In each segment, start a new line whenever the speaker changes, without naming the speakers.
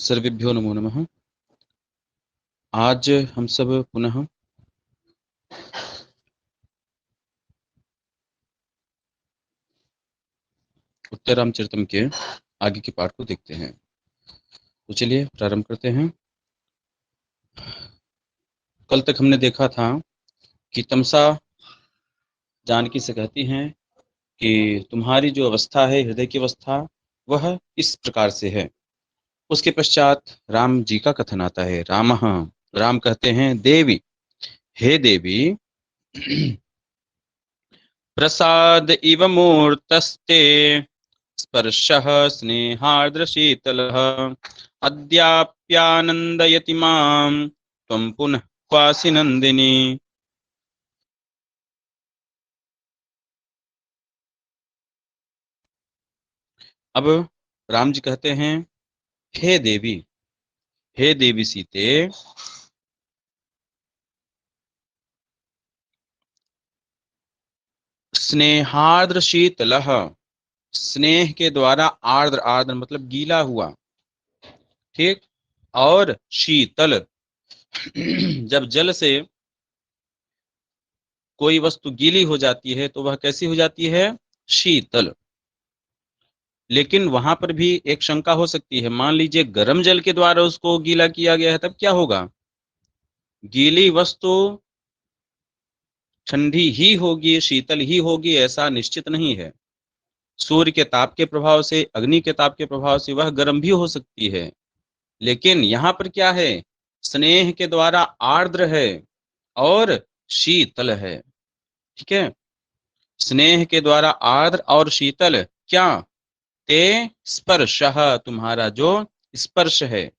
सर्वेभ्यो नमो नमः। आज हम सब पुनः उत्तरामचरितम के आगे के पाठ को देखते हैं। तो चलिए प्रारंभ करते हैं। कल तक हमने देखा था कि तमसा जानकी से कहती हैं कि तुम्हारी जो अवस्था है, हृदय की अवस्था, वह इस प्रकार से है। उसके पश्चात राम जी का कथन आता है। राम कहते हैं देवी, हे देवी, प्रसाद इव मूर्तस्ते स्पर्शः स्नेहार्द्रशीतलः अद्याप्यानन्दयति मां त्वं पुनः क्वासि नंदिनी। अब राम जी कहते हैं, हे देवी सीते, स्नेहार्द्र शीतलः, स्नेह के द्वारा आर्द्र, आर्द्र मतलब गीला हुआ, ठीक, और शीतल जब जल से कोई वस्तु गीली हो जाती है तो वह कैसी हो जाती है? शीतल। लेकिन वहां पर भी एक शंका हो सकती है। मान लीजिए गर्म जल के द्वारा उसको गीला किया गया है, तब क्या होगा? गीली वस्तु ठंडी ही होगी, शीतल ही होगी, ऐसा निश्चित नहीं है। सूर्य के ताप के प्रभाव से, अग्नि के ताप के प्रभाव से वह गर्म भी हो सकती है। लेकिन यहाँ पर क्या है? स्नेह के द्वारा आर्द्र है और शीतल है। ठीक है, स्नेह के द्वारा आर्द्र और शीतल। क्या? ते स्पर्शः, तुम्हारा जो स्पर्श है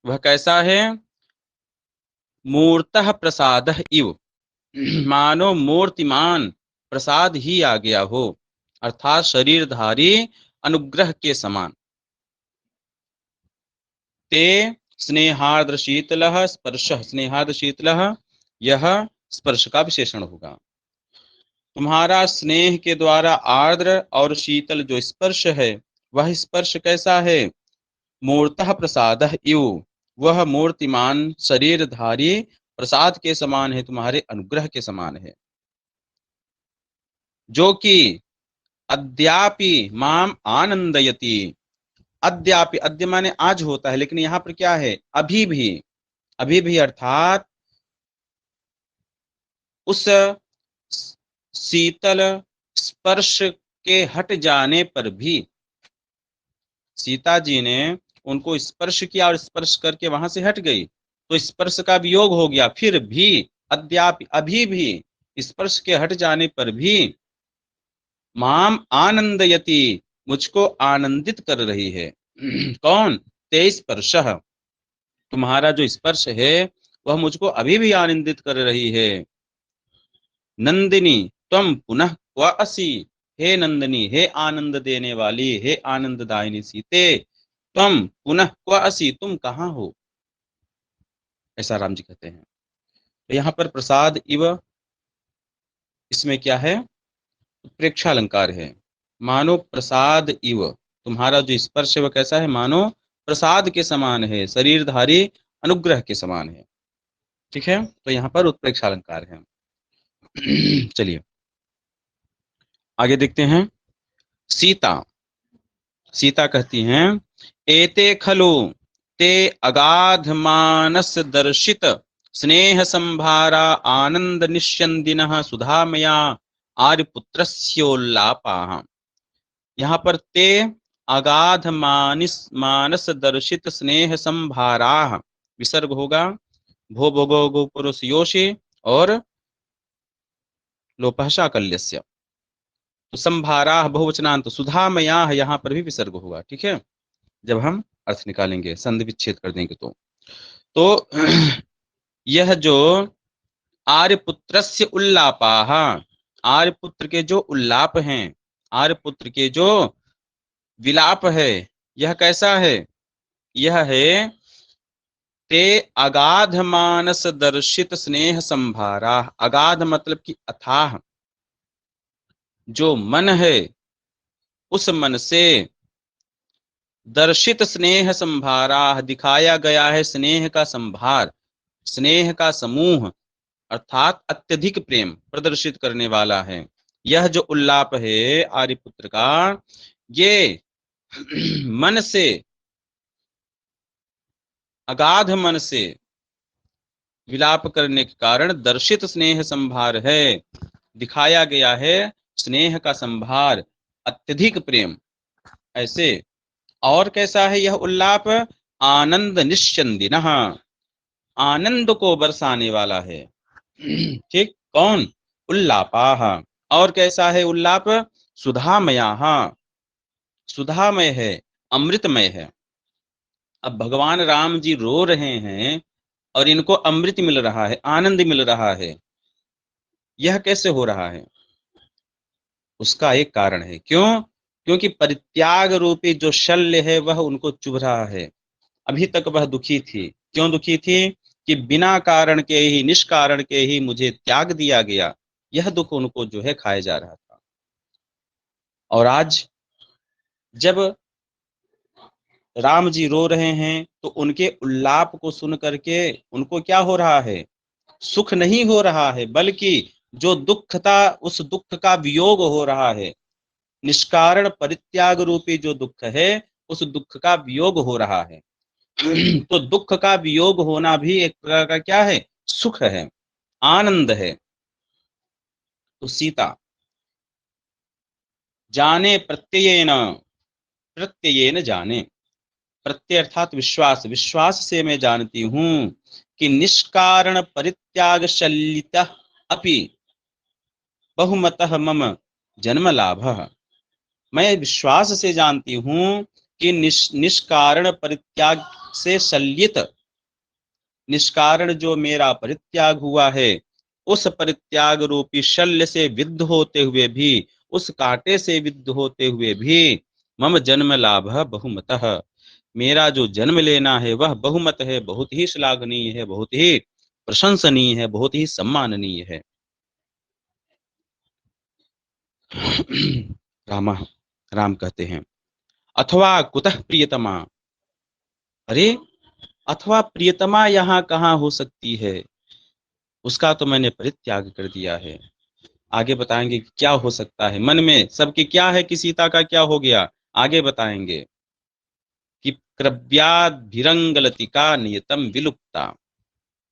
वह कैसा है? मूर्तः प्रसादः इव, मानो मूर्तिमान प्रसाद ही आ गया हो, अर्थात शरीरधारी अनुग्रह के समान। ते स्नेहार्द्र शीतलः स्पर्शः, स्नेहार्द्र शीतलः, यह स्पर्श का विशेषण होगा। तुम्हारा स्नेह के द्वारा आर्द्र और शीतल जो स्पर्श है, वह स्पर्श कैसा है? मूर्तः प्रसादः इव, वह मूर्तिमान शरीरधारी प्रसाद के समान है, तुम्हारे अनुग्रह के समान है। जो कि अद्यापि माम आनंदयति, अद्यापि, अद्य माने आज होता है, लेकिन यहाँ पर क्या है? अभी भी, अभी भी अर्थात उस शीतल स्पर्श के हट जाने पर भी, सीता जी ने उनको स्पर्श किया और स्पर्श करके वहां से हट गई, तो स्पर्श का वियोग हो गया। फिर भी अद्यापि, अभी भी स्पर्श के हट जाने पर भी माम आनंदयति, मुझको आनंदित कर रही है। कौन? ते स्पर्श, तुम्हारा जो स्पर्श है वह मुझको अभी भी आनंदित कर रही है। नंदिनी त्वं पुनः क्व असि, हे नंदिनी, हे आनंद देने वाली, हे आनंददायिनी सीते, त्वं पुनः क्व असि, तुम कहाँ हो? ऐसा राम जी कहते हैं। तो यहाँ पर प्रसाद इव, इसमें क्या है? प्रेक्षालंकार है। मानो प्रसाद इव, तुम्हारा जो स्पर्श है वह कैसा है? मानो प्रसाद के समान है, शरीरधारी अनुग्रह के समान है। ठीक है, तो यहाँ पर उत्प्रेक्षा अलंकार है। चलिए आगे देखते हैं। सीता, सीता कहती हैं, एते खलु ते अगाध मानस दर्शित स्नेह संभारा आनंद निश्यंदिनः सुधामया आर्यपुत्रस्योल्लापाः। यहाँ पर ते अगाध मानस दर्शित स्नेह संभाराः विसर्ग होगा, भो भोगो गो पुरुष योषि और लोपः शाकल्यस्य। तो संभाराः बहुवचनांत, सुधामयाः यहाँ पर भी विसर्ग होगा। ठीक है, जब हम अर्थ निकालेंगे, संधि विच्छेद कर देंगे तो यह जो आर्यपुत्रस्य उल्लापाः, आर्यपुत्र के जो उल्लाप हैं, आर्यपुत्र के जो विलाप है, यह कैसा है? यह है ते अगाध मानस दर्शित स्नेह संभारा। अगाध मतलब कि अथाह, जो मन है उस मन से दर्शित स्नेह संभारा, दिखाया गया है स्नेह का संभार, स्नेह का समूह, अर्थात अत्यधिक प्रेम प्रदर्शित करने वाला है। यह जो उल्लाप है आर्यपुत्र का, ये मन से, अगाध मन से विलाप करने के कारण दर्शित स्नेह संभार है, दिखाया गया है स्नेह का संभार, अत्यधिक प्रेम। ऐसे और कैसा है यह उल्लाप? आनंद निश्चंदिनः, आनंद को बरसाने वाला है। ठीक, कौन? उल्लापाः। और कैसा है उल्लाप? सुधामयाः, सुधामय है, अमृतमय है। अब भगवान राम जी रो रहे हैं और इनको अमृत मिल रहा है, आनंद मिल रहा है। यह कैसे हो रहा है? उसका एक कारण है। क्यों? क्योंकि परित्याग रूपी जो शल्य है वह उनको चुभ रहा है। अभी तक वह दुखी थी। क्यों दुखी थी? कि बिना कारण के ही, निष्कारण के ही मुझे त्याग दिया गया। यह दुख उनको जो है खाया जा रहा था। और आज जब राम जी रो रहे हैं तो उनके उल्लाप को सुन करके उनको क्या हो रहा है? सुख नहीं हो रहा है, बल्कि जो दुख था उस दुख का वियोग हो रहा है। निष्कारण परित्याग रूपी जो दुख है उस दुख का वियोग हो रहा है। तो दुख का वियोग होना भी एक प्रकार का क्या है? सुख है, आनंद है। तो सीता जाने प्रत्ययेन, प्रत्ययेन जाने, प्रत्यय अर्थात विश्वास, विश्वास से मैं जानती हूं कि निष्कारण परित्याग शल्यित अपि बहुमतः मम जन्म लाभ। मैं विश्वास से जानती हूं कि निष्कारण परित्याग से शल्यित, निष्कारण जो मेरा परित्याग हुआ है उस परित्याग रूपी शल्य से विद्ध होते हुए भी, उस कांटे से विद्ध होते हुए भी मम जन्म लाभ बहुमतः, मेरा जो जन्म लेना है वह बहुमत है, बहुत ही श्लाघनीय है, बहुत ही प्रशंसनीय है, बहुत ही सम्माननीय है। रामा, राम कहते हैं अथवा कुतः प्रियतमा, अरे अथवा प्रियतमा यहाँ कहाँ हो सकती है? उसका तो मैंने परित्याग कर दिया है। आगे बताएंगे कि क्या हो सकता है मन में सबके, क्या है कि सीता का क्या हो गया, आगे बताएंगे कि क्रव्याद्भिरंगलतिका नियतम विलुप्ता,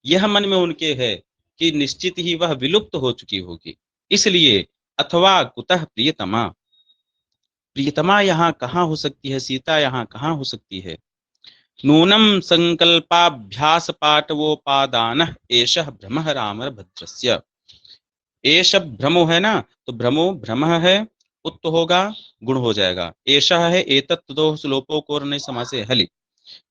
यह मन में उनके है कि निश्चित ही वह विलुप्त हो चुकी होगी। इसलिए अथवा कुतः प्रियतमा, प्रियतमा यहाँ कहाँ हो सकती है, सीता यहाँ कहाँ हो सकती है? नूनम संकल्पाभ्यास पाटवोपादान एषः भ्रमः राम भद्रस्य, एष भ्रमो है ना, तो भ्रमो भ्रम है, उत्त होगा गुण हो जाएगा। एषः है एतत् दो श्लोकों को नहीं समासे हलि।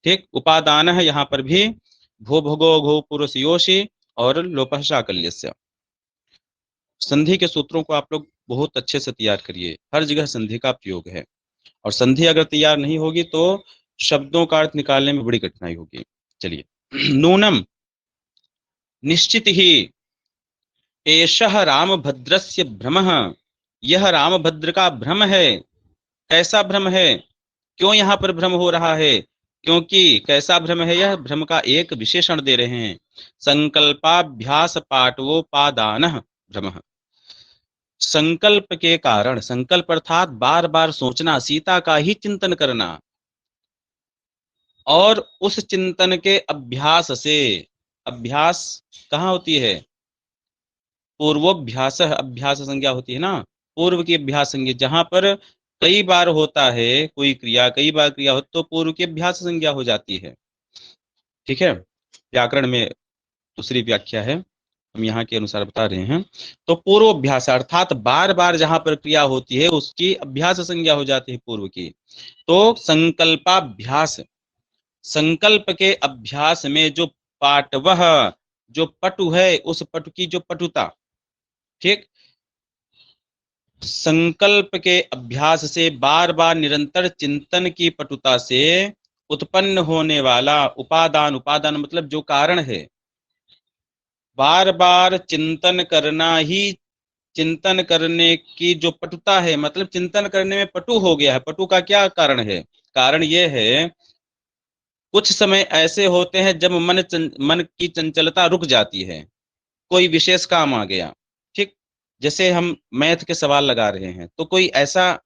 ठीक, उपादान है यहाँ पर भी भो भगो घो पुरुष योषि और लोपः शाकल्यस्य। संधि के सूत्रों को आप लोग बहुत अच्छे से तैयार करिए, हर जगह संधि का प्रयोग है। और संधि अगर तैयार नहीं होगी तो शब्दों का अर्थ निकालने में बड़ी कठिनाई होगी। चलिए, नूनम निश्चित ही, एषः रामभद्रस्य भ्रमः, यह रामभद्र का भ्रम है। कैसा भ्रम है? क्यों यहाँ पर भ्रम हो रहा है? क्योंकि कैसा भ्रम है? यह भ्रम का एक विशेषण दे रहे हैं, संकल्पाभ्यास पाटवोपादान भ्रम। संकल्प के कारण, संकल्प अर्थात बार बार सोचना, सीता का ही चिंतन करना, और उस चिंतन के अभ्यास से, अभ्यास कहाँ होती है? पूर्वोभ्यास, अभ्यास संज्ञा होती है ना, पूर्व की अभ्यास संज्ञा, जहां पर कई बार होता है कोई क्रिया, कई बार क्रिया हो तो पूर्व की अभ्यास संज्ञा हो जाती है। ठीक है, व्याकरण में दूसरी व्याख्या है, हम यहाँ के अनुसार बता रहे हैं। तो पूर्व अभ्यास अर्थात बार बार जहां पर क्रिया होती है उसकी अभ्यास संज्ञा हो जाती है पूर्व की। तो संकल्पाभ्यास, संकल्प के अभ्यास में जो पाटवह, जो पटु है, उस पटु की जो पटुता, ठीक, संकल्प के अभ्यास से बार बार निरंतर चिंतन की पटुता से उत्पन्न होने वाला उपादान, उपादान मतलब जो कारण है, बार बार चिंतन करना ही, चिंतन करने की जो पटुता है, मतलब चिंतन करने में पटु हो गया है। पटु का क्या कारण है? कारण ये है, कुछ समय ऐसे होते हैं जब मन की चंचलता रुक जाती है, कोई विशेष काम आ गया, ठीक, जैसे हम मैथ के सवाल लगा रहे हैं तो कोई ऐसा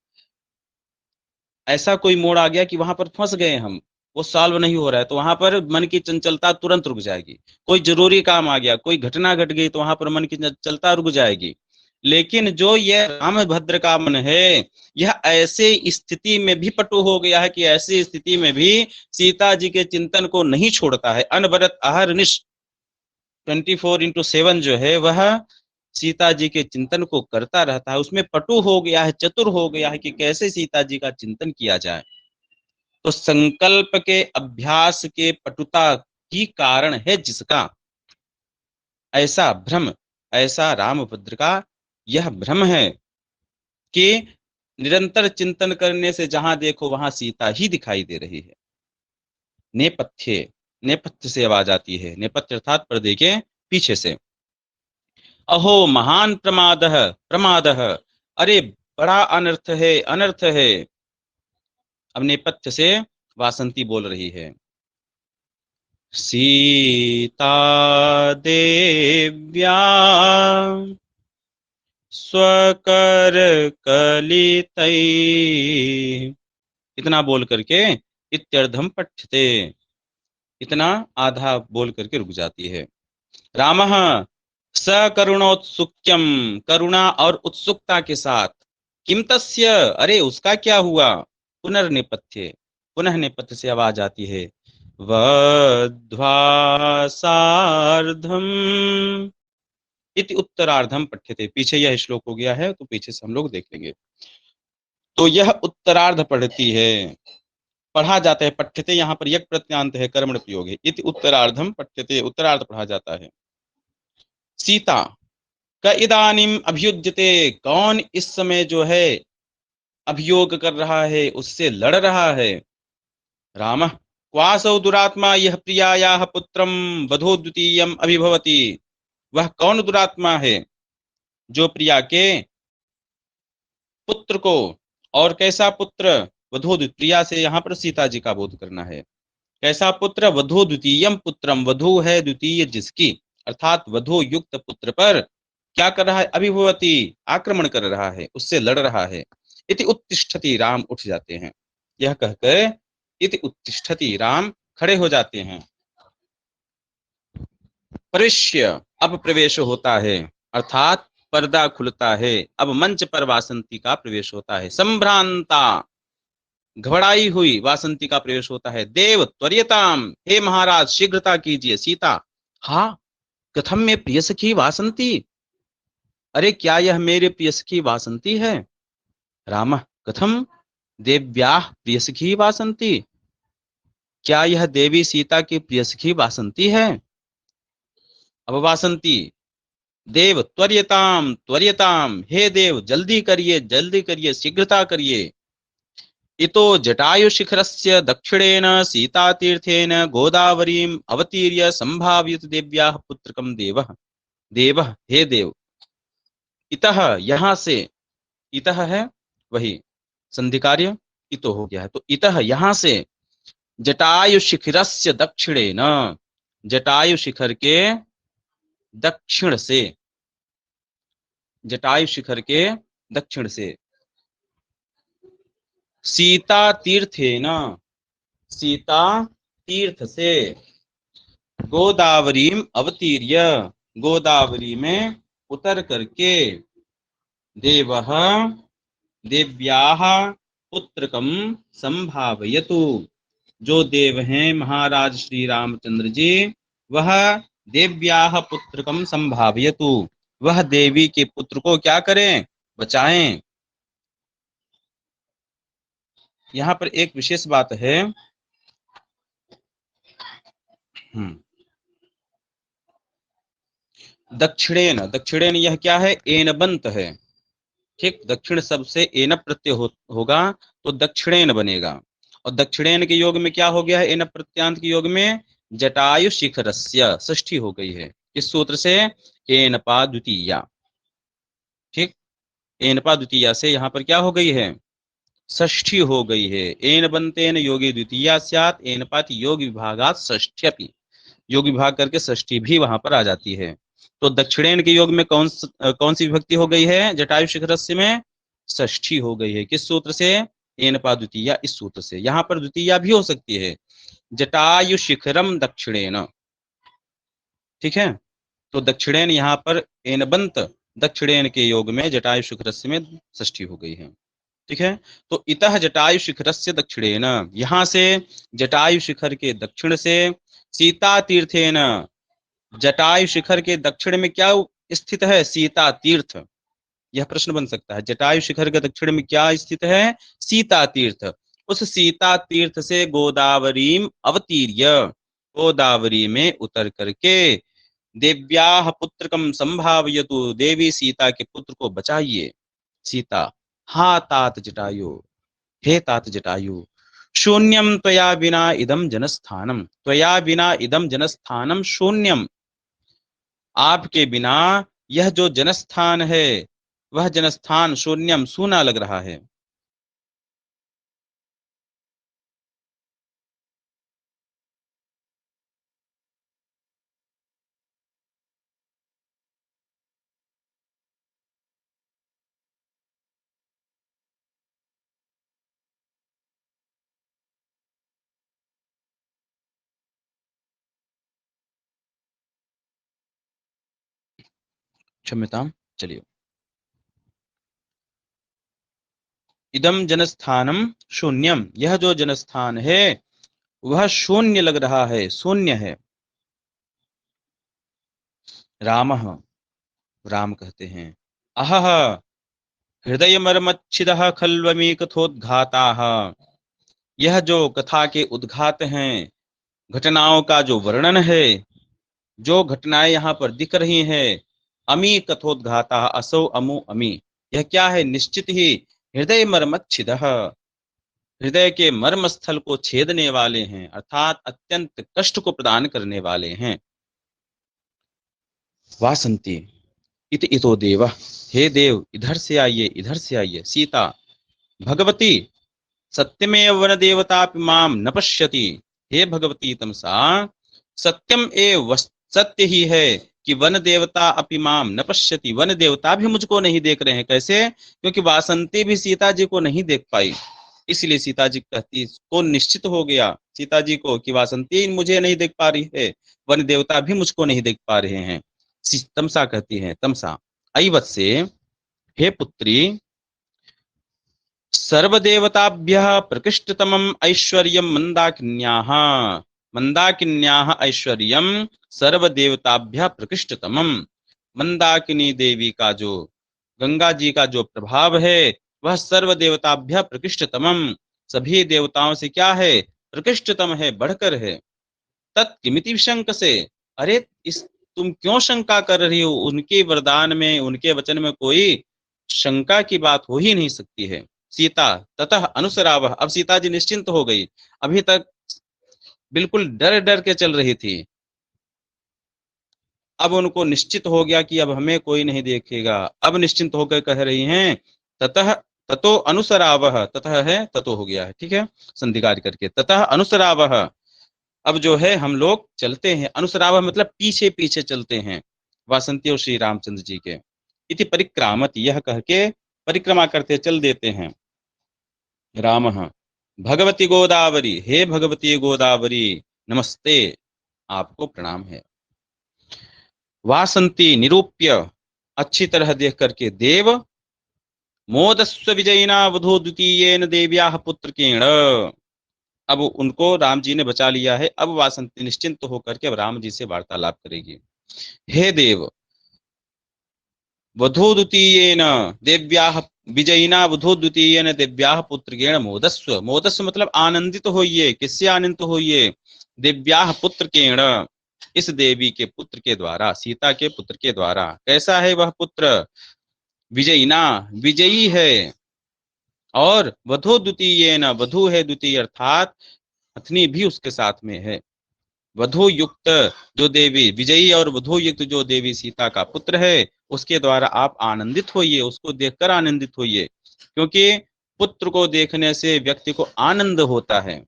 ऐसा कोई मोड़ आ गया कि वहां पर फंस गए हम, वो सॉल्व नहीं हो रहा है, तो वहां पर मन की चंचलता तुरंत रुक जाएगी। कोई जरूरी काम आ गया, कोई घटना घट गई, तो वहां पर मन की चंचलता रुक जाएगी। लेकिन जो यह रामभद्र का मन है, यह ऐसे स्थिति में भी पटु हो गया है कि ऐसी स्थिति में भी सीता जी के चिंतन को नहीं छोड़ता है। अनवरत अहरनिश 24/7 जो है वह सीता जी के चिंतन को करता रहता है। उसमें पटु हो गया है, चतुर हो गया है कि कैसे सीता जी का चिंतन किया जाए। तो संकल्प के अभ्यास के पटुता की कारण है जिसका, ऐसा भ्रम, ऐसा रामभद्र का यह भ्रम है कि निरंतर चिंतन करने से जहां देखो वहां सीता ही दिखाई दे रही है। नेपथ्य, नेपथ्य से आवाज आती है, नेपथ्य अर्थात पर्दे के पीछे से। अहो महान प्रमाद, प्रमाद, अरे बड़ा अनर्थ है, अनर्थ है। अब नेपथ्य से वासंती बोल रही है, सीता देव्या स्वकर कलितै, इतना बोल करके इत्यर्धम पठ्यते, इतना आधा बोल करके रुक जाती है। रामः सकरुणोत्सुक्यम, करुणा और उत्सुकता के साथ, किम तस्य, अरे उसका क्या हुआ। पुनर्नेपथ्य, पुनः नेपथ्य से आवाज आती है, वध्वा सार्धम इति उत्तरार्धम पठ्यते। पीछे यह श्लोक हो गया है तो पीछे से हम लोग देख लेंगे। तो यह उत्तरार्ध पढ़ती है, पढ़ा जाता है। पठ्यते यहाँ पर यक प्रत्यांत है, कर्मण प्रयोग है। इति उत्तरार्धम पठ्यते, उत्तरार्ध पढ़ा जाता है। सीता क इदानीम अभियुज्यते, कौन इस समय जो है अभियोग कर रहा है, उससे लड़ रहा है। रामः क्वासौ दुरात्मा यह प्रियायाः पुत्रम वधो द्वितीयम अभिभवति, वह कौन दुरात्मा है जो प्रिया के पुत्र को, और कैसा पुत्र, वधो, प्रिया से यहाँ पर सीता जी का बोध करना है। कैसा पुत्र, वधो द्वितीयम पुत्रम, वधु है द्वितीय जिसकी, अर्थात वधु युक्त पुत्र पर क्या कर रहा है, अभिभवती, आक्रमण कर रहा है, उससे लड़ रहा है। इति उत्तिष्ठति, राम उठ जाते हैं। यह कहकर इति उत्तिष्ठति, राम खड़े हो जाते हैं। प्रवेश्य, अब प्रवेश होता है, अर्थात पर्दा खुलता है, अब मंच पर वासंती का प्रवेश होता है। संभ्रांता, घबराई हुई वासंती का प्रवेश होता है। देव त्वरियताम, हे महाराज शीघ्रता कीजिए। सीता, हा कथम में प्रिय सखी वासंती, अरे क्या यह मेरे प्रिय सखी वासंती है। राम कथम देव्याः प्रिय सखी वासंती, क्या यह देवी सीता की प्रिय सखी वासंती है। अब वासंती, देव त्वरियताम, त्वरियताम, हे देव जल्दी करिए, जल्दी करिए, शीघ्रता करिए। इतो जटायु शिखरस्य दक्षिणेन सीतातीर्थेन गोदावरीम अवतीर्य संभाव्यत देव्याः पुत्रकम देवः, देवः हे देव। इतः, यहां से, इतः है वही संधि कार्य, इतो हो गया है, तो इतः यहां से, जटायु शिखरस्य दक्षिणेन, जटायु शिखर के दक्षिण से, जटायु शिखर के दक्षिण से, सीता तीर्थेन, सीता तीर्थ से, गोदावरीम अवतीर्य, गोदावरी में उतर करके, देवः देव्याः पुत्रकम संभावयतु, जो देव हैं महाराज श्री रामचंद्र जी, वह देव्याः पुत्रकम संभावयतु, वह देवी के पुत्र को क्या करें, बचाएं। यहां पर एक विशेष बात है, दक्षिणेन, दक्षिणेन यह क्या है, एनबंत है, ठीक, दक्षिण शब्द से एन प्रत्यय होगा तो दक्षिणेन बनेगा। और दक्षिणेन के योग में क्या हो गया है, एन प्रत्यांत के योग में जटायु शिखरस्य, षष्ठी हो गई है इस सूत्र से, एनपा द्वितीया, ठीक, एनपा द्वितीया से यहां पर क्या हो गई है, षष्ठी हो गई है। एन बंतेन योगी द्वितीया स्यात् एन पाति योग विभागात षष्ठ्यपि, योग विभाग करके षष्ठी भी वहां पर आ जाती है। तो दक्षिणेन के योग में कौन सी विभक्ति हो गई है जटायु शिखरस्य में? षष्ठी हो गई है। किस सूत्र से? एन पा द्वितीया, इस सूत्र से। यहाँ पर द्वितीया भी हो सकती है, जटायु शिखरम दक्षिणेन, ठीक है। तो दक्षिणेन यहाँ पर एनबंत दक्षिणेन के योग में जटायु शिखरस्य में षष्ठी हो गई है, ठीक है। तो इतः जटायु शिखरस्य दक्षिणेन, यहाँ से जटायु शिखर के दक्षिण से, सीता तीर्थेन, जटायु शिखर के दक्षिण में क्या स्थित है? सीता तीर्थ। यह प्रश्न बन सकता है, जटायु शिखर के दक्षिण में क्या स्थित है? सीता तीर्थ। उस सीता तीर्थ से गोदावरीम अवतीर्य, गोदावरी में उतर करके देव्याह पुत्रकम संभावयतु, देवी सीता के पुत्र को बचाइए। सीता, हा तात जटायु, हे तात जटायु, शून्यम त्वया बिना इदम जनस्थानम, त्वया बिना इदम जनस्थानम शून्यम, आपके बिना यह जो जनस्थान है वह जनस्थान शून्यम, सूना लग रहा है। क्षम्यताम, चलिए। इदम जनस्थानम शून्यम, यह जो जनस्थान है वह शून्य लग रहा है, शून्य है। रामः, राम कहते हैं, अहह हृदय मर्मच्छिदः खल्वमी कथोद्घाताः, यह जो कथा के उद्घात हैं, घटनाओं का जो वर्णन है, जो घटनाएं यहाँ पर दिख रही हैं, अमी कथोद्घाता, असौ अमु अमी, यह क्या है? निश्चित ही हृदय मर्मच्छिदः, हृदय के मर्म स्थल को छेदने वाले हैं, अर्थात अत्यंत कष्ट को प्रदान करने वाले हैं। वासंती इत इतो देव, हे देव इधर से आइए, इधर से आइए। सीता, भगवती सत्यमेव वन देवता माम न पश्यति, हे भगवती तमसा, सत्यम एव सत्य ही है कि वन देवता अपि माम न पश्यति, वन देवता भी मुझको नहीं देख रहे हैं। कैसे? क्योंकि वासंती भी सीता जी को नहीं देख पाई, इसलिए सीता जी कहती को निश्चित हो गया सीता जी को कि वासंती मुझे नहीं देख पा रही है, वन देवता भी मुझको नहीं देख पा रहे हैं। तमसा कहती है, तमसा ऐवत्से, हे पुत्री, सर्वदेवताभ्यः प्रकृष्टतमम् ऐश्वर्यं मंदाकिन्याः, मंदाकिन्याः ऐश्वर्यं सर्वदेवताभ्यः प्रकृष्टतमम्, मंदाकिनी देवी का जो, गंगा जी का जो प्रभाव है वह सर्वदेवताभ्यः प्रकृष्टतमम्, सभी देवताओं से क्या है? प्रकृष्टतम है, बढ़कर है। तत्किमिति शंक से, अरे इस तुम क्यों शंका कर रही हो? उनके वरदान में, उनके वचन में कोई शंका की बात हो ही नहीं सकती है। सीता ततः अनुसरावह, अब सीता जी निश्चिंत हो गई, अभी तक बिल्कुल डर डर के चल रही थी, अब उनको निश्चित हो गया कि अब हमें कोई नहीं देखेगा। अब निश्चिंत होकर कह रही हैं, ततः ततो अनुसरावह, ततः है ततो हो गया है, ठीक है, संधि कार्य करके, ततः अनुसरावह, अब जो है हम लोग चलते हैं। अनुसरावह मतलब पीछे पीछे चलते हैं वासंती और श्री रामचंद्र जी के। इति परिक्रामत, यह कह के परिक्रमा करते चल देते हैं। रामः भगवती गोदावरी, हे भगवती गोदावरी नमस्ते, आपको प्रणाम है। वासंती निरूप्य, अच्छी तरह देख करके, देव मोदस्व विजयिना वधू द्वितीयेन देव्याः पुत्रकेण, अब उनको राम जी ने बचा लिया है। अब वासंती निश्चिंत होकर के अब राम जी से वार्तालाप करेगी। हे देव, वधू द्वितीयेन देव्याः विजयिना वधू द्वितीयेन देव्याः पुत्रकेण मोदस्व, मोदस्व मतलब आनंदित होइए। किससे आनंदित होइए? देव्याः पुत्रकेण, इस देवी के पुत्र के द्वारा, सीता के पुत्र के द्वारा। कैसा है वह पुत्र? विजयिना, विजयी है, और वधू द्वितीयेन, वधू है द्वितीय, अर्थात पत्नी भी उसके साथ में है। वधु युक्त जो देवी, विजयी और वधु युक्त जो देवी सीता का पुत्र है, उसके द्वारा आप आनंदित होइए, उसको देखकर आनंदित होइए। क्योंकि पुत्र को देखने से व्यक्ति को आनंद होता है।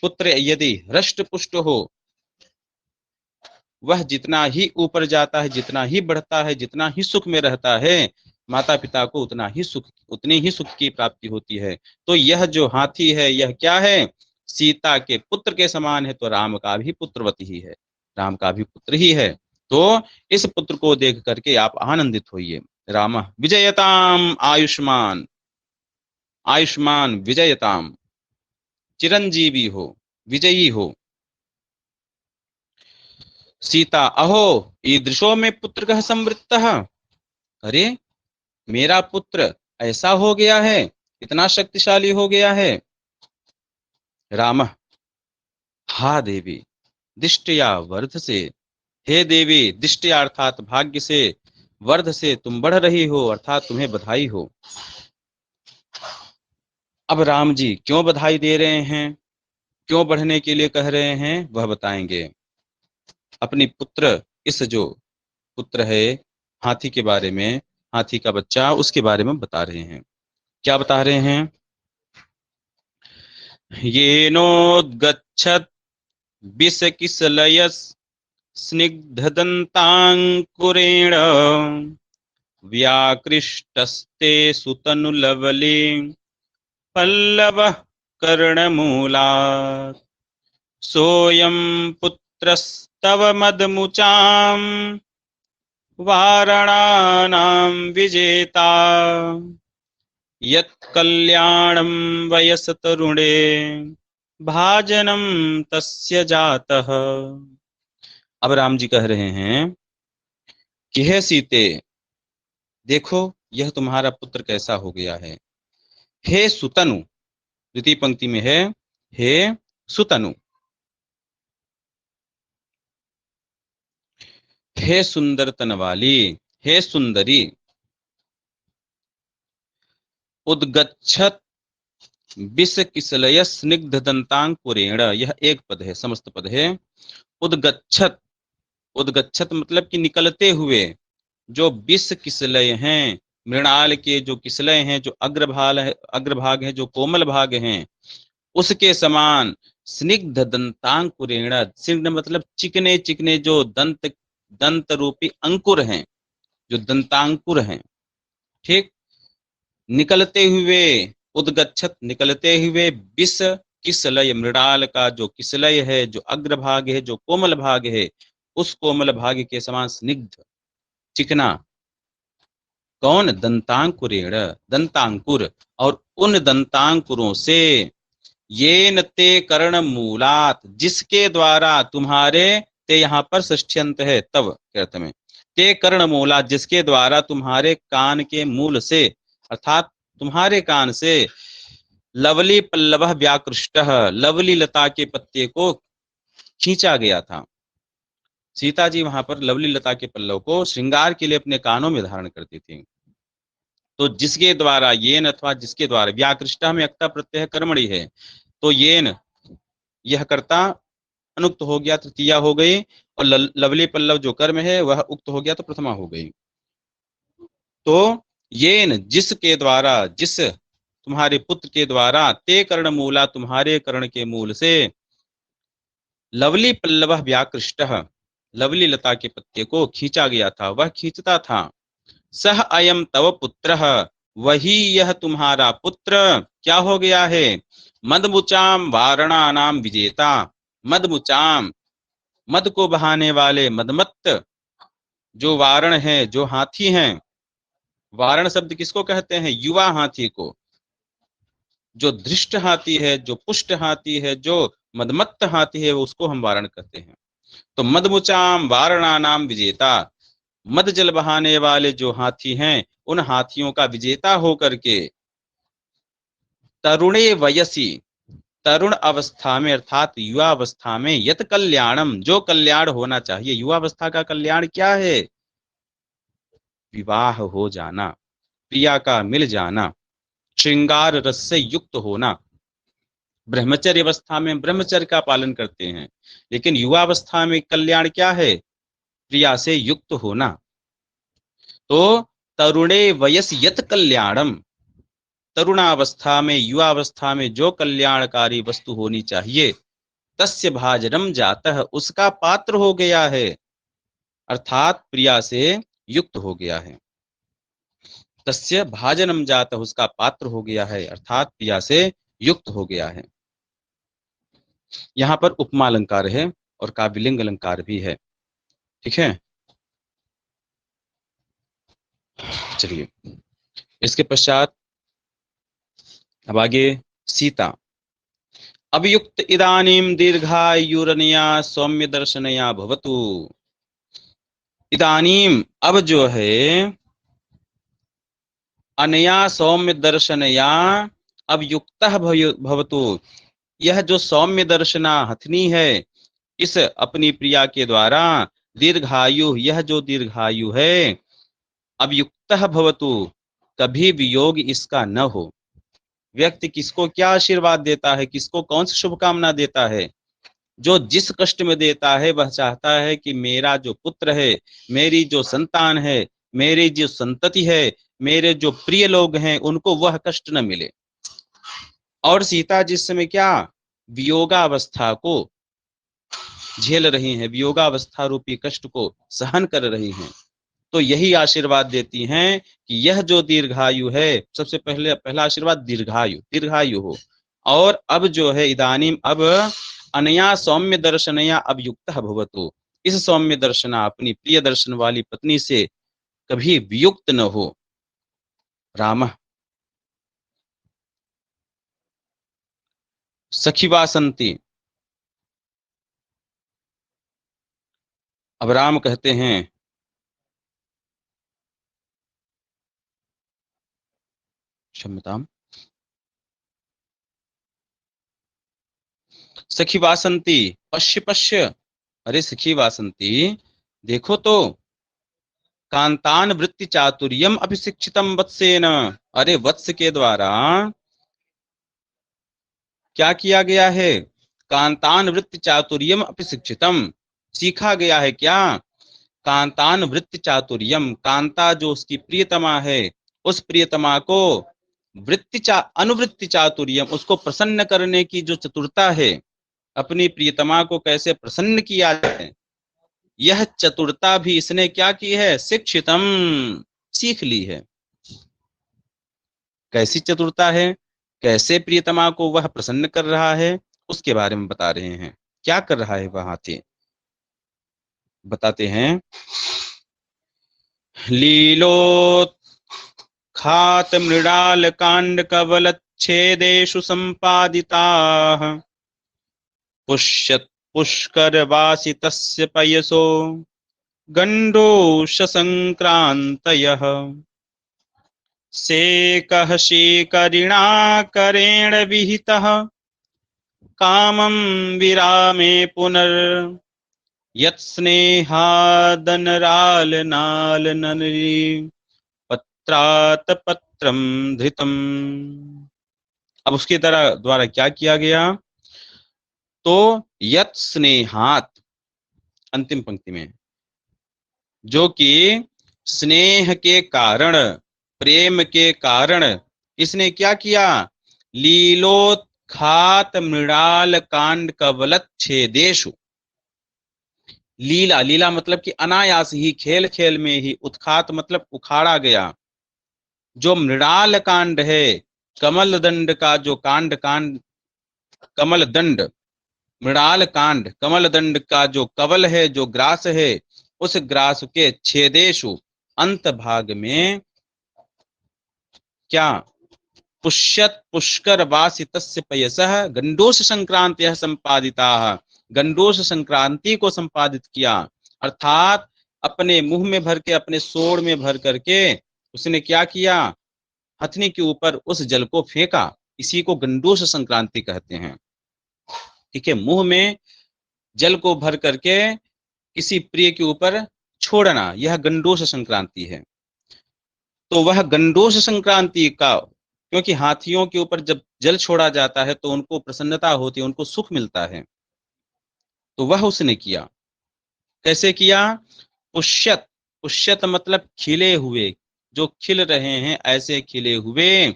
पुत्र यदि हृष्ट पुष्ट हो, वह जितना ही ऊपर जाता है, जितना ही बढ़ता है, जितना ही सुख में रहता है, माता पिता को उतनी ही सुख की प्राप्ति होती है। तो यह जो हाथी है, यह क्या है? सीता के पुत्र के समान है, तो राम का भी पुत्रवत ही है, राम का भी पुत्र ही है। तो इस पुत्र को देख करके आप आनंदित होइए। राम विजयताम आयुष्मान, आयुष्मान विजयताम, चिरंजीवी हो, विजयी हो। सीता अहो ईदृशो में पुत्र कह संवृत्तः, अरे मेरा पुत्र ऐसा हो गया है, इतना शक्तिशाली हो गया है। राम हा देवी दिष्टया वर्ध से, हे देवी दिष्टया अर्थात भाग्य से, वर्ध से तुम बढ़ रही हो, अर्थात तुम्हें बधाई हो। अब राम जी क्यों बधाई दे रहे हैं, क्यों बढ़ने के लिए कह रहे हैं, वह बताएंगे। अपनी पुत्र, इस जो पुत्र है हाथी के बारे में, हाथी का बच्चा, उसके बारे में बता रहे हैं। क्या बता रहे हैं? येनोद्गच्छत् विषकिसलयस् स्निग्धदन्ताङ्कुरेण व्याकृष्टस्ते सुतनुलवले पल्लवः कर्णमूलात् सोऽयं पुत्रस्तव मदमुचां वारणानां विजेता यत्कल्याणं वयसतरुणे भाजनम तस्य जातः। अब राम जी कह रहे हैं कि हे सीते, देखो यह तुम्हारा पुत्र कैसा हो गया है। हे सुतनु, द्वितीय पंक्ति में है हे सुतनु, हे सुंदर तन वाली, हे सुंदरी। उद्गच्छत विष किसलय स्निग्ध दंतांकुरेण, यह एक पद है, समस्त पद है। उद्गच्छत, उद्गच्छत मतलब कि निकलते हुए। जो विष किसलय हैं, मृणाल के जो किसलय हैं, जो अग्रभाग है, जो कोमल भाग हैं, उसके समान स्निग्ध दंतांकुरेण, स्निग्ध मतलब चिकने चिकने जो दंत रूपी अंकुर हैं, जो दंतांकुर हैं, ठीक, निकलते हुए। उद्गच्छत निकलते हुए, विष किसलय, मृणाल का जो किसलय है, जो अग्रभाग है, जो कोमल भाग है, उस कोमल भाग के समान स्निग्ध चिकना। कौन? दंतांकुरेण, दंतांकुर, और उन दंतांकुरों से येन ते कर्ण मूलात, जिसके द्वारा तुम्हारे, ते यहाँ पर षष्ठ्यंत है तब के अर्थ में, ते कर्ण मूलात, जिसके द्वारा तुम्हारे कान के मूल से, अर्थात तुम्हारे कान से लवली पल्लव व्याकृष्ट, लवली लता के पत्ते को खींचा गया था। सीता जी वहां पर लवली लता के पल्लव को श्रृंगार के लिए अपने कानों में धारण करती थी। तो जिसके द्वारा, येन अथवा जिसके द्वारा, व्याकृष्टा में अक्ता प्रत्यय कर्मणि है, तो येन यह कर्ता अनुक्त हो गया, तृतीया हो गई, और लवली पल्लव जो कर्म है वह उक्त हो गया, तो प्रथमा हो गई। तो येन जिसके द्वारा, जिस तुम्हारे पुत्र के द्वारा, ते कर्ण मूला तुम्हारे कर्ण के मूल से, लवली पल्लव व्याकृष्ट, लवली लता के पत्ते को खींचा गया था, वह खींचता था। सह अयम तव पुत्र, वही यह तुम्हारा पुत्र क्या हो गया है? मदमुचाम वारणानाम विजेता, मदमुचाम मद को बहाने वाले, मदमत्त जो वारण है, जो हाथी हैं। वारण शब्द किसको कहते हैं? युवा हाथी को। जो धृष्ट हाथी है, जो पुष्ट हाथी है, जो मदमत्त हाथी है, उसको हम वारण कहते हैं। तो मदमुचाम वारणानाम विजेता, मद जल बहाने वाले जो हाथी हैं, उन हाथियों का विजेता होकर के, तरुणे वयसी, तरुण अवस्था में, अर्थात युवा अवस्था में, यत कल्याणम जो कल्याण होना चाहिए। युवा अवस्था का कल्याण क्या है? विवाह हो जाना, प्रिया का मिल जाना, श्रृंगार रस से युक्त होना। ब्रह्मचर्य अवस्था में ब्रह्मचर्य का पालन करते हैं, लेकिन युवा अवस्था में कल्याण क्या है? प्रिया से युक्त होना। तो तरुणे वयस यत कल्याणम, तरुणावस्था में, युवावस्था में जो कल्याणकारी वस्तु होनी चाहिए, तस्य भाजनम जातः, उसका पात्र हो गया है, अर्थात प्रिया से युक्त हो गया है। तस्य भाजनम जातः, उसका पात्र हो गया है, अर्थात प्रिया से युक्त हो गया है। यहाँ पर उपमा अलंकार है और काव्यलिंग अलंकार भी है। ठीक है, चलिए इसके पश्चात अब आगे सीता। अभियुक्त इदानीम दीर्घायुरनया सौम्य दर्शनया भवतु। इदानीम अब जो है, अनया सौम्य दर्शनया अब युक्त भवतु, यह जो सौम्य दर्शना हथनी है, इस अपनी प्रिया के द्वारा दीर्घायु, यह जो दीर्घायु है, अब युक्त भवतु, कभी वियोग इसका न हो। व्यक्ति किसको क्या आशीर्वाद देता है, किसको कौन सी शुभकामना देता है? जो जिस कष्ट में देता है वह चाहता है कि मेरा जो पुत्र है, मेरी जो संतान है, मेरी जो संतति है, मेरे जो प्रिय लोग हैं, उनको वह कष्ट न मिले। और सीता जिस समय क्या वियोगावस्था को झेल रही हैं, वियोगावस्था रूपी कष्ट को सहन कर रही हैं, तो यही आशीर्वाद देती हैं कि यह जो दीर्घायु है, सबसे पहला आशीर्वाद दीर्घायु, दीर्घायु हो। और अब जो है इदानीम, अब अनया सौम्य दर्शनया अब युक्त भवतु, इस सौम्य दर्शना, अपनी प्रिय दर्शन वाली पत्नी से कभी वियुक्त न हो। राम सखी वासंती। अब राम कहते हैं, क्षम्यताम, सखी वासंती पश्य पश्य, अरे सखी वासंती देखो तो, कांतान वृत्ति चातुर्यम अभिशिक्षितम वत्सेन, अरे वत्स के द्वारा क्या किया गया है? कांतान वृत्ति चातुर्यम अभिशिक्षितम, सीखा गया है क्या? कांतान वृत्ति चातुर्यम, कांता जो उसकी प्रियतमा है, उस प्रियतमा को अनुवृत्ति चातुर्यम, उसको प्रसन्न करने की जो चतुरता है, अपनी प्रियतमा को कैसे प्रसन्न किया जाए, यह चतुरता भी इसने क्या की है? शिक्षितम, सीख ली है। कैसी चतुरता है, कैसे प्रियतमा को वह प्रसन्न कर रहा है, उसके बारे में बता रहे हैं। क्या कर रहा है वह हाथी, बताते हैं। लीलोत्खात मृणाल कांड कवल छेदेषु संपादिताः, पुष्यत पुष्कर वासितस्य पयसो गंडोष संक्रांतयः, सेकः शीकरिणा करेण विहितः, कामं विरामे पुनर् यत्स्नेहादनरालनालनरी पत्रात पत्रम धृतम। अब उसके द्वारा क्या किया गया? तो यत् स्नेहात, अंतिम पंक्ति में, जो कि स्नेह के कारण, प्रेम के कारण इसने क्या किया? लीलोत्खात मृणाल कांड कवलत छेदेषु, लीला, लीला मतलब कि अनायास ही, खेल खेल में ही, उत्खात मतलब उखाड़ा गया, जो मृणाल कांड है, कमल दंड का जो कांड, कमल दंड, मृणाल कांड, कमल दंड का जो कवल है, जो ग्रास है, उस ग्रास के छेदेशु, अंत भाग में क्या? पुष्यत पुष्कर वासितस्य पयसः गंडोष संक्रांति संपादिता, गंडोष संक्रांति को संपादित किया, अर्थात अपने मुंह में भर के, अपने सोड़ में भर करके उसने क्या किया? हथनी के ऊपर उस जल को फेंका, इसी को गंडोष संक्रांति कहते हैं। ठीक है, मुंह में जल को भर करके किसी प्रिय के ऊपर छोड़ना, यह गंडोष संक्रांति है। तो वह गंडोष संक्रांति का, क्योंकि हाथियों के ऊपर जब जल छोड़ा जाता है तो उनको प्रसन्नता होती है, उनको सुख मिलता है, तो वह उसने किया। कैसे किया? पुष्यत, पुष्यत मतलब खिले हुए, जो खिल रहे हैं ऐसे खिले हुए,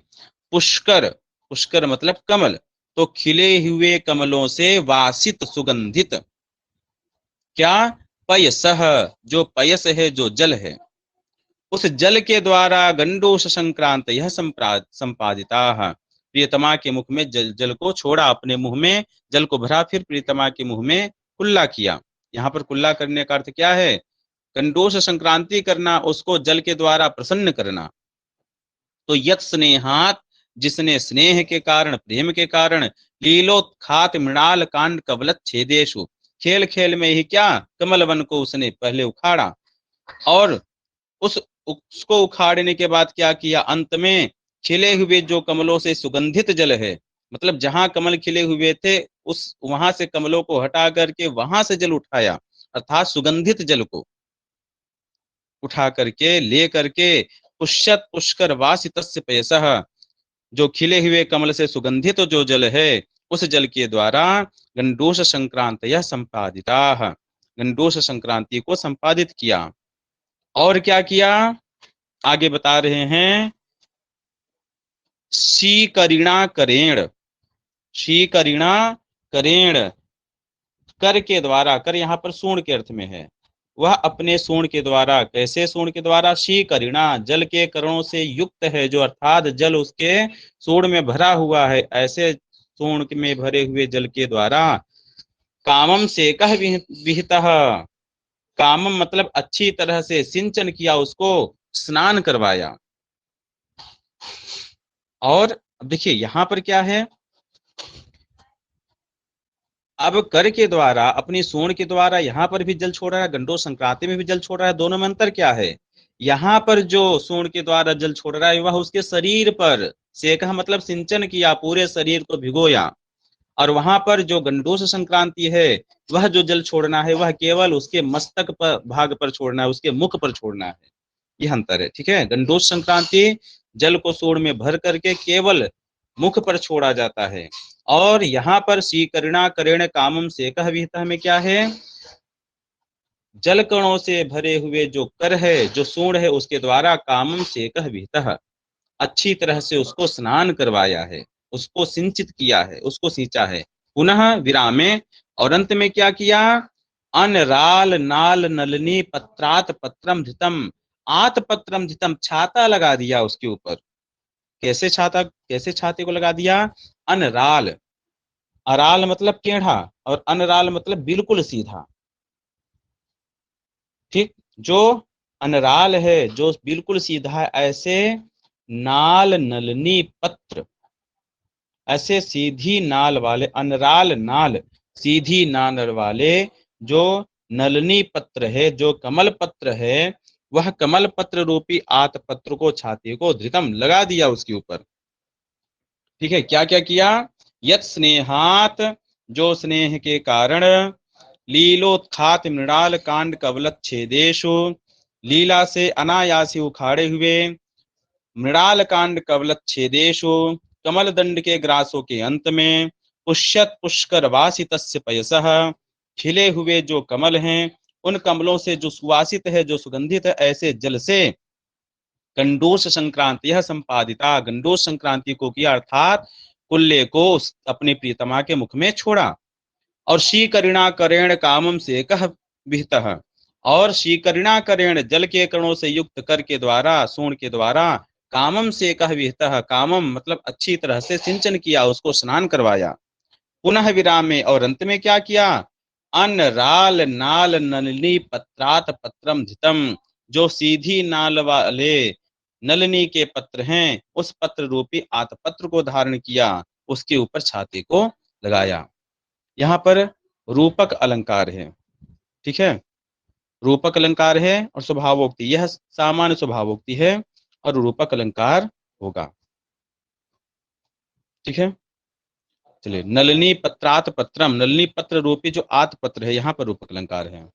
पुष्कर, पुष्कर मतलब कमल, तो खिले हुए कमलों से वासित सुगंधित, क्या, पयसः, जो पयस है, जो जल है, उस जल के द्वारा गंडोष संक्रांत यह संपादिता, प्रियतमा के मुख में जल, जल को छोड़ा, अपने मुंह में जल को भरा, फिर प्रियतमा के मुंह में कुल्ला किया। यहाँ पर कुल्ला करने का अर्थ क्या है? गंडोष संक्रांति करना, उसको जल के द्वारा प्रसन्न करना। तो यत स्नेहात, जिसने स्नेह के कारण, प्रेम के कारण, लीलोत्खात मृणाल कांड कवलत छेदेशु, खेल खेल में ही क्या, कमल वन को उसने पहले उखाड़ा, और उसको उखाड़ने के बाद क्या किया, अंत में खिले हुए जो कमलों से सुगंधित जल है, मतलब जहां कमल खिले हुए थे उस वहां से कमलों को हटा करके वहां से जल उठाया, अर्थात सुगंधित जल को उठा करके ले करके, पुष्यत पुष्कर वासितस्य पयसः, जो खिले हुए कमल से सुगंधित जो जल है, उस जल के द्वारा गंडोष संक्रांत यह संपादिता, गंडोष संक्रांति को संपादित किया। और क्या किया, आगे बता रहे हैं, शीकरिणा करेण, शीकरिणा करेण, कर के द्वारा, कर यहाँ पर सूर्ण के अर्थ में है, वह अपने सूर्ण के द्वारा, कैसे सूर्ण के द्वारा, शीकरिणा, जल के करणों से युक्त है, जो अर्थात जल उसके सूर्ण में भरा हुआ है, ऐसे सूर्ण में भरे हुए जल के द्वारा, कामम से कह विहितः, कामम मतलब अच्छी तरह से सिंचन किया, उसको स्नान करवाया। और अब देखिए यहां पर क्या है, अब कर के द्वारा, अपनी सूंड के द्वारा यहां पर भी जल छोड़ रहा है, गंडोष संक्रांति में भी जल छोड़ रहा है, दोनों में अंतर क्या है, यहाँ पर जो सूंड के द्वारा जल छोड़ रहा है वह उसके शरीर पर, सेकह मतलब सिंचन किया, पूरे शरीर को भिगोया, और वहां पर जो गंडोष संक्रांति है, वह जो जल छोड़ना है वह केवल उसके मस्तक पर, भाग पर छोड़ना है, उसके मुख पर छोड़ना है, यह अंतर है। ठीक है, गंडोष संक्रांति जल को सूंड में भर करके केवल मुख पर छोड़ा जाता है, और यहाँ पर शीकरिणा करेण कामम सेकह विहितः में क्या है, जल कणों से भरे हुए जो कर है, जो सूंड है, उसके द्वारा कामम सेकह विहितः, अच्छी तरह से उसको स्नान करवाया है, उसको सिंचित किया है, उसको सींचा है। पुनः विरामे, और अंत में क्या किया, अनराल नाल नलनी पत्रात पत्रम धृतम, आत पत्रम धृतम, छाता लगा दिया उसके ऊपर। कैसे छाता, कैसे छाते को लगा दिया, अनराल, अराल मतलब टेढ़ा, और अनराल मतलब बिल्कुल सीधा। ठीक, जो अनराल है, जो बिल्कुल सीधा है, ऐसे नाल नलनी पत्र, ऐसे सीधी नाल वाले, अनराल नाल, सीधी नाल वाले जो नलनी पत्र है, जो कमल पत्र है, वह कमल पत्र रूपी आत पत्र को, छाती को धृतम लगा दिया उसके ऊपर। ठीक है, क्या क्या किया, यत स्नेहात, जो स्नेह के कारण, लीलोत्खात मृणाल कांड कवलत छेदेशु, लीला से अनायासी उखाड़े हुए, मृणाल कांड कवलत छेदेशु, कमल दंड के ग्रासों के अंत में, पुष्यत पुष्कर वासितस्य पयसः, खिले हुए जो कमल हैं, उन कमलों से जो सुवासित है, जो सुगंधित है, ऐसे जल से गंडोष संक्रांति यह संपादिता, गंडोष संक्रांति को किया, अर्थात कुल्ले को अपने प्रियतमा के मुख में छोड़ा। और शीकरिणा करेण कामम से कह विहितः, और शीकरिणा करेण जल के कणों से युक्त कर के द्वारा, सूंड के द्वारा, कामम से कह विहितः, कामम मतलब अच्छी तरह से सिंचन किया, उसको स्नान करवाया। पुनः विराम में, और अंत में क्या किया, अन्न राल नाल नलिनी पत्रात पत्रम धितम, जो सीधी नाल वाले नलिनी के पत्र हैं, उस पत्र रूपी आतपत्र को धारण किया, उसके ऊपर छाती को लगाया। यहाँ पर रूपक अलंकार है। ठीक है, रूपक अलंकार है और स्वभावोक्ति, यह सामान्य स्वभावोक्ति है और रूपक अलंकार होगा। ठीक है, चलिए, नलिनी पत्रात पत्रम, नलिनी पत्र रूपी जो आत पत्र है, यहाँ पर रूपक अलंकार है।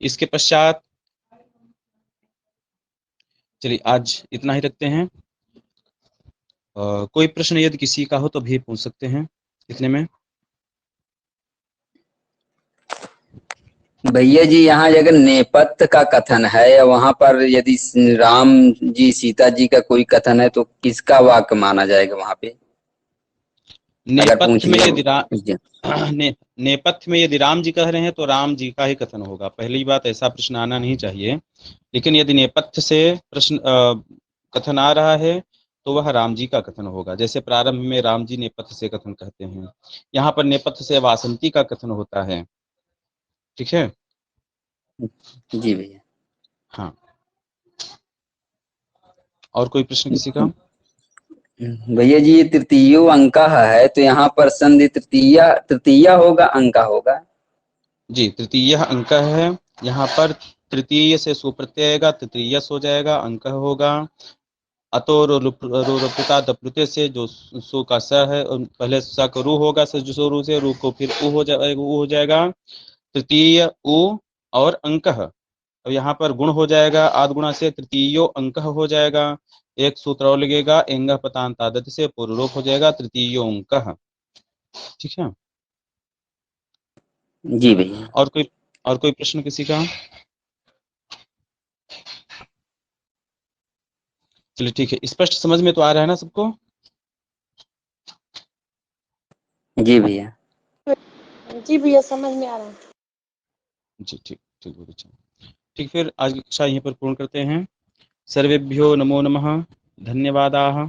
इसके पश्चात चलिए आज इतना ही रखते हैं। कोई प्रश्न यदि किसी का हो तो भी पूछ सकते हैं इतने में।
भैया जी यहाँ अगर नेपथ्य का कथन है, वहां पर यदि राम जी सीता जी का कोई कथन है, तो किसका वाक्य माना जाएगा वहां पे, अगर पूछ
नेपथ्य में
ले?
यदि नेपथ्य में यदि राम जी कह रहे हैं तो राम जी का ही कथन होगा। पहली बात, ऐसा प्रश्न आना नहीं चाहिए। लेकिन यदि नेपथ्य से प्रश्न कथन आ रहा है तो वह राम जी का कथन होगा। जैसे प्रारंभ में राम जी नेपथ्य से कथन कहते हैं, यहाँ पर नेपथ्य से वासंती का कथन होता है। ठीक है।
जी भैया।
हाँ, और कोई प्रश्न किसी का?
भैया जी ये तृतीयो अंक है, तो यहाँ पर संधि तृतीया तृतीया होगा, अंका होगा?
जी, तृतीय अंक है। यहाँ पर तृतीय से सुप्रत्यय आएगा, तृतीय हो जाएगा, अंक होगा। अतो रोपता दप्लुते से जो सु का स है, पहले स का रू होगा, स जो रू से, रू को फिर उ हो जाएगा, उ हो जाएगा, तृतीय उ और अंक। तो यहाँ पर गुण हो जाएगा, आद गुणा से तृतीयो अंक हो जाएगा। एक सूत्र और लगेगा, एंग पतांतादत से पूर्व रूप हो जाएगा तृतीयो अंक। ठीक है।
जी भैया।
और कोई प्रश्न किसी का? चलिए ठीक है, स्पष्ट समझ में तो आ रहा है ना सबको?
जी भैया।
जी भैया समझ में आ रहा है।
जी ठीक ठीक, बहुत अच्छा। ठीक, फिर आज की कक्षा यहीं पर पूर्ण करते हैं। सर्वेभ्यो नमो नमः, धन्यवादाः।